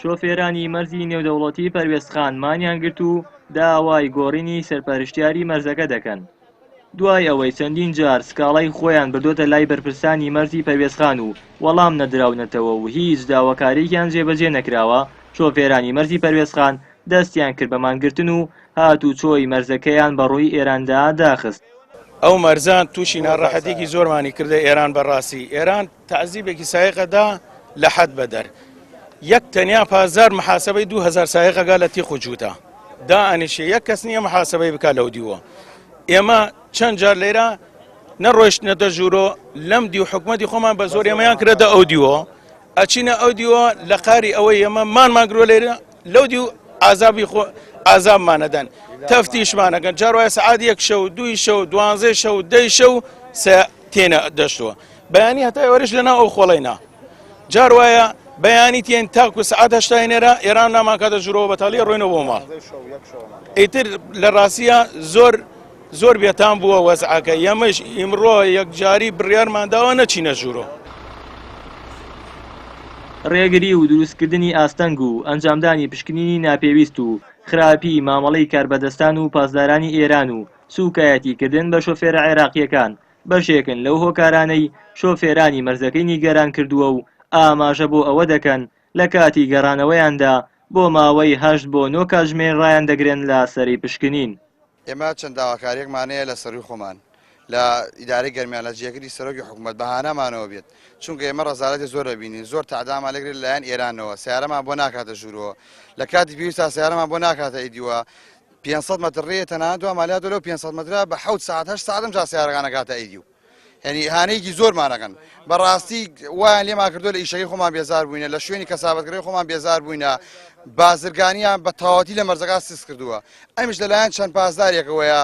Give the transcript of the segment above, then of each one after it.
شۆفێرانی مەرزی نێودەوڵەتی پەروێزخان مانیان گرت و داوای گۆڕینی سەرپەرشتیاری مەرزەکە دەکەن. دوای ئەوەی چەندین جار سکاڵای خۆیان بردۆتە لای بەرپرسانی مەرزی پەروێزخان و وەڵام نەدراونەتەوە و هیچ داواکارییان جێبەجێ نەکراوە، شۆفێرانی مەرزی پەروێزخان دەستیان کرد بە مانگرتن و هاتوو چۆی مەرزەکەیان بە ڕووی ئێراندا داخست. ئەو مەرزان تووشی ناڕەحەتێکی زۆرمانی کردە ئێران بەڕاستی. ئێران تعزیبێکی سایقەدا لە حەد بەدەر. یەک تەنیا پازار محاسبەی 2000 سایقەگا لە تیخ و جووتە دائنیشێ، یەک کەس نییە محاسبەی بکا لەو دیوە. ئێمە چەند جار لێرە نەڕۆیشتنەتە ژوورۆ لەم دی و حکومەتی خۆمان بە زۆر ئێمەیان کردە ئەو دیوە، ئەچینە ئەو دیوە لە قاری ئەوەی ئێمە مانگرۆ لێرە لەو دی و ئازابمانەدەن، تەفتیشمانەکەن. جار وایە سەعات 1 شەو 2 شەو 12 شەو 10 شەو تێنە دەشتووە، بەیانی هەتا ئێوەرش لەناو ئەو خۆڵەینا. جار وایە بەیانی تێن تاکو سەعات 8 هێنێرە ئێران ناماکاتە ژوورەوە بەتاڵی ڕۆینەوە بۆ ماڵ. ئیتر لە ڕاستیە زۆر بێتان بووە وەزعەکە. ئێمەش ئیمڕۆ یەکجاری بڕیارمانداوە نەچینە ژوورۆ. ڕێگری و دروستکردنی ئاستەنگ و ئەنجامدانی پشکنینی ناپێویست و خراپی مامەڵەی کاربەدەستان و پاسدارانی ئێران و سوکایەتیکردن بە شۆفێرە عێراقیەکان بەشێکن لەو هۆکارانەی شۆفێرانی مەرزەکەی نیگەران کردووە و ئاماژە بۆ ئەوە دەکەن لە کاتی گەڕانەوەیاندا بۆ ماوەی 8 بۆ 9 کاتژمێر ڕایان دەگرن لە سەری پشکنین. ئێمە چەند داواکاریەکمانەیە لە سەروی خۆمان لە ئیدارەی گەرمیان لە جێگەری سەرۆکی حکوومەت بەهانەمانەوە بێت، چونکە ئێمە ڕەزالەتی زۆر دەبینین، زۆر تەعدامان لەگرێت لەلایەن ئێرانەوە، سیارەمان بۆ ناکاتە ژوورەوە، لە کاتی پێویستە سیارەمان بۆ ناکاتە ئیدیوە 500 مەتر ڕێیە تەنانەت دوامالات لەو 500 مەترە بە 7 ساعت 8 ساعتم جا سیارەکان نەکاتە ئیدیو. یعنی هانەیەکی زۆرمانەکەن. بەڕاستی وایان لێمان کردو لە ئیشەکەی خۆمان بێزار بووینە، لە شوێنی کەسابەتکردنی خۆمان بێزار بووینە، بازرگانیان بە تەواوەتی لە مەرزەکە سیس کردووە. ئەمیش لەلایەن چەند پاسدارێکەوەیە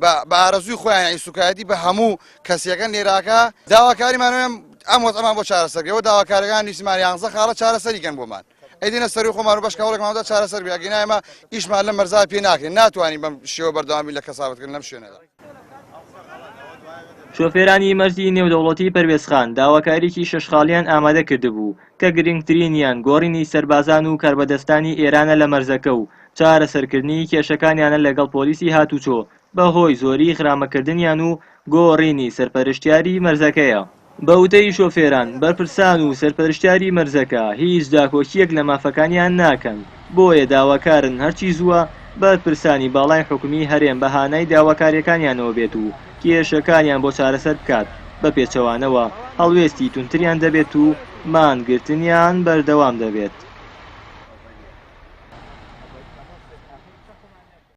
بە ئارەزووی خۆیان ئیسوکایەتی بە هەموو کەسیەکان لێراکە داواکاریمانەوەم ئەم وەزعەمان بۆ چارەسەرکەوە داواکارەکان نیسیمان 11 خاڵە چارەسەریکەن بۆمان. ئەیدینە سەروی خۆمان و بەش کاوڵێکماندا چارەسەر بێ، ئەگەر ئێمە ئیشمان لە مەرزا پێ ناکرێن، ناتوانین بەم شێوە بەردەوامی لە کەسابەتکردن لەم شوێنەدا. شۆفێرانی مەرزی نێودەوڵەتی پەروێزخان داواکاریی شەشخاڵیان ئامادە کردبوو کە گرنگترینیان گۆڕینی سەربازان و کاربەدەستانی ئێرانە لە مەرزەکە و چارەسەرکردنی کێشەکانیانە لەگەڵ پۆلیسی هاتوچۆ بەهۆی زۆری خرامەکردنیان و گۆڕینی سەرپەرشتیاری مەرزەکەیە. بەوتەی شۆفێران بەرپرسان و سەرپەرشتیاری مەرزەکە هیچ داکۆکیەک لە مافەکانیان ناکەن، بۆیە داواکارن هەرچی زووە بەرپرسانی باڵای حکومی هەرێم بەهانەی داواکاریەکانیانەوە بێت و کێشەکانیان بۆ چارەسەر بکات. بە پێچەوانەوە هەڵوێستی تونتریان دەبێت و مانگرتنیان بەردەوام دەبێت.